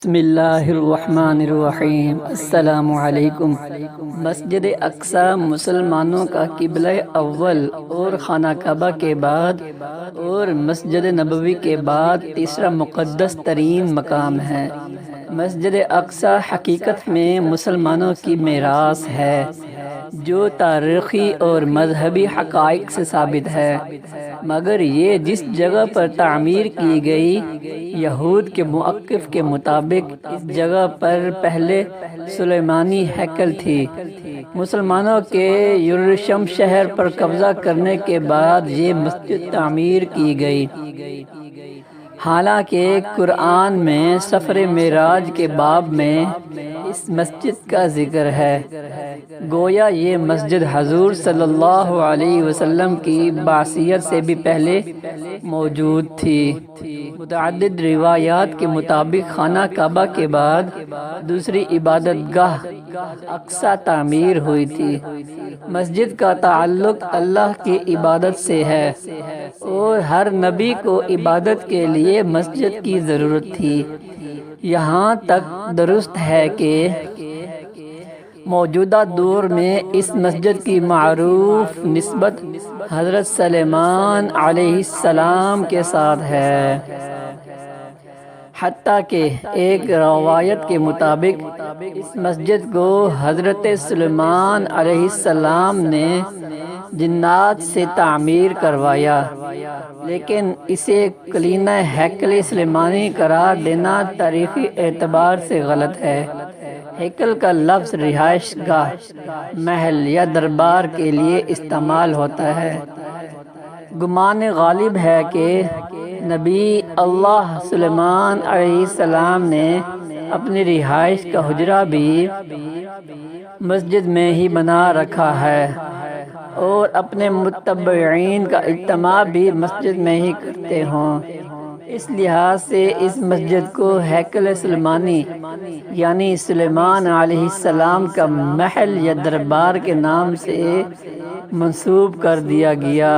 بسم اللہ الرحمن الرحیم۔ السلام علیکم۔ مسجد اقصی مسلمانوں کا قبلہ اول اور خانہ کعبہ کے بعد اور مسجد نبوی کے بعد تیسرا مقدس ترین مقام ہے۔ مسجد اقصی حقیقت میں مسلمانوں کی میراث ہے جو تاریخی اور مذہبی حقائق سے ثابت ہے، مگر یہ جس جگہ پر تعمیر کی گئی، یہود کے موقف کے مطابق اس جگہ پر پہلے سلیمانی ہیکل تھی۔ مسلمانوں کے یروشلم شہر پر قبضہ کرنے کے بعد یہ مسجد تعمیر کی گئی۔ حالانکہ قرآن میں سفر معراج کے باب میں اس مسجد کا ذکر ہے، گویا یہ مسجد حضور صلی اللہ علیہ وسلم کی بعثیت سے بھی پہلے موجود تھی۔ متعدد روایات کے مطابق خانہ کعبہ کے بعد دوسری عبادت گاہ اقصی تعمیر ہوئی تھی۔ مسجد کا تعلق اللہ کی عبادت سے ہے اور ہر نبی کو عبادت کے لیے مسجد کی ضرورت تھی۔ یہاں تک درست ہے کہ موجودہ دور میں اس مسجد کی معروف نسبت حضرت سلیمان علیہ السلام کے ساتھ ہے، حتیٰ کہ ایک روایت کے مطابق اس مسجد کو حضرت سلیمان علیہ السلام نے جنات سے تعمیر کروایا، لیکن اسے کلیلہ ہیکل سلیمانی قرار دینا تاریخی اعتبار سے غلط ہے۔ ہیکل کا لفظ رہائش گاہ، محل یا دربار کے لیے استعمال ہوتا ہے۔ گمان غالب ہے کہ نبی اللہ سلیمان علیہ السلام نے اپنی رہائش کا حجرہ بھی مسجد میں ہی بنا رکھا ہے اور اپنے متبعین کا اجتماع بھی مسجد میں ہی کرتے ہوں۔ اس لحاظ سے اس مسجد کو ہیکل سلیمانی یعنی سلیمان علیہ السلام کا محل یا دربار کے نام سے منسوب کر دیا گیا۔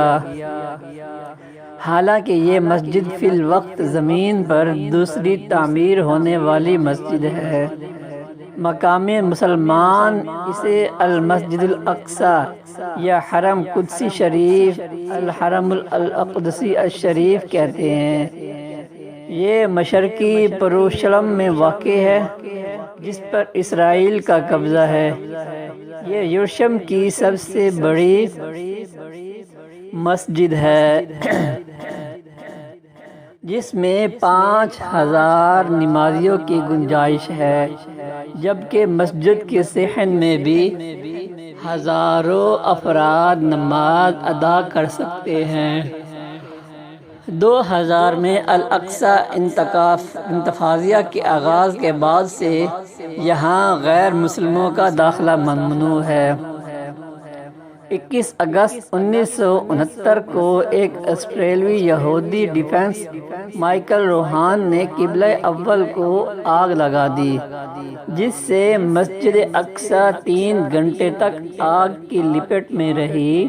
حالانکہ یہ مسجد فی الوقت زمین پر دوسری تعمیر ہونے والی مسجد ہے۔ مقام مسلمان اسے المسجد الاقصی یا حرم قدسی شریف، الحرم الاقدسی الشریف کہتے ہیں۔ یہ مشرقی یروشلم میں واقع ہے جس پر اسرائیل کا قبضہ ہے۔ یہ یروشلم کی سب سے بڑی مسجد ہے جس میں 5000 نمازیوں کی گنجائش ہے، جبکہ مسجد کے صحن میں بھی ہزاروں افراد نماز ادا کر سکتے ہیں۔ 2000 میں الاقصی انتفاضہ کے آغاز کے بعد سے یہاں غیر مسلموں کا داخلہ ممنوع ہے۔ 21 اگست 1969 کو ایک آسٹریلوی یہودی ڈیفنس مائیکل روہان نے قبلہ اول کو آگ لگا دی، جس سے مسجد اقصی 3 گھنٹے تک آگ کی لپیٹ میں رہی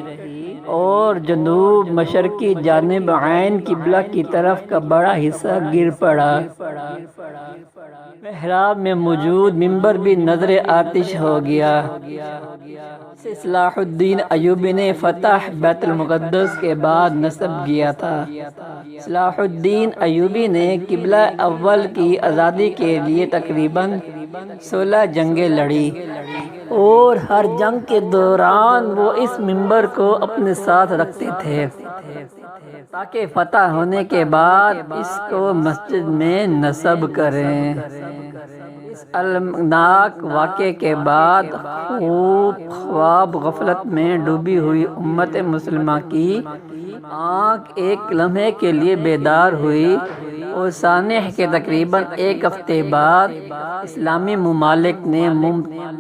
اور جنوب مشرقی جانب عین قبلہ کی طرف کا بڑا حصہ گر پڑا۔ محراب میں موجود ممبر بھی نذر آتش ہو گیا۔ اسے صلاح الدین ایوبی نے فتح بیت المقدس کے بعد نصب کیا تھا۔ صلاح الدین ایوبی نے قبلہ اول کی آزادی کے لیے تقریباً 16 جنگیں لڑی اور ہر جنگ کے دوران وہ اس ممبر کو اپنے ساتھ رکھتے تھے تاکہ فتح ہونے کے بعد اس کو مسجد میں نصب کریں۔ اس المناک واقعے کے بعد خواب غفلت میں ڈوبی ہوئی امت مسلمہ کی آنکھ ایک لمحے کے لیے بیدار ہوئی اور سانحہ کے تقریباً 1 ہفتے بعد اسلامی ممالک نے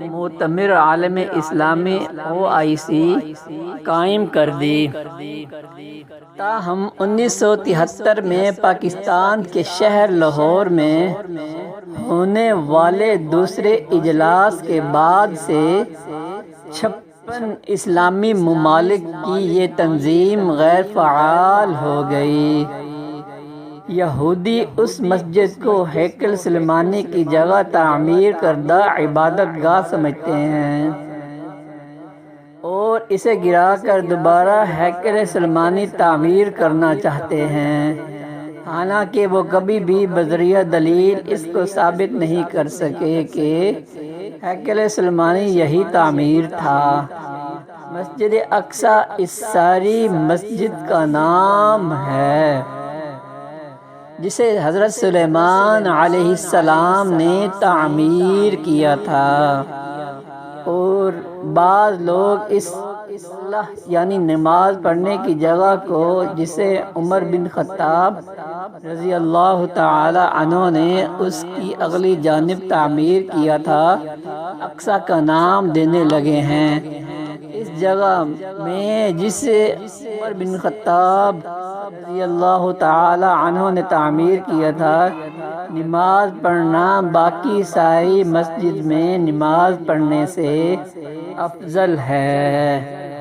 معتمر عالم اسلامی OIC قائم کر دی۔ تاہم 1973 میں پاکستان کے شہر لاہور میں ہونے والے دوسرے اجلاس کے بعد سے 56 اسلامی ممالک کی یہ تنظیم غیر فعال ہو گئی۔ یہودی اس مسجد کو ہیکل سلیمانی کی جگہ تعمیر کردہ عبادت گاہ سمجھتے ہیں اور اسے گرا کر دوبارہ ہیکل سلیمانی تعمیر کرنا چاہتے ہیں، حالانکہ وہ کبھی بھی بذریعہ دلیل اس کو ثابت نہیں کر سکے کہ ہیکل سلیمانی یہی تعمیر تھا۔ مسجد اقصی اس ساری مسجد کا نام ہے جسے حضرت سلیمان علیہ السلام نے تعمیر کیا تھا، اور بعض لوگ اس صلاح یعنی نماز پڑھنے کی جگہ کو جسے عمر بن خطاب رضی اللہ تعالی عنہ نے اس کی اگلی جانب تعمیر کیا تھا، اقصی کا نام دینے لگے ہیں۔ اس جگہ میں جسے عمر بن خطاب رضی اللہ تعالی عنہ نے تعمیر کیا تھا، نماز پڑھنا باقی ساری مسجد میں نماز پڑھنے سے افضل ہے۔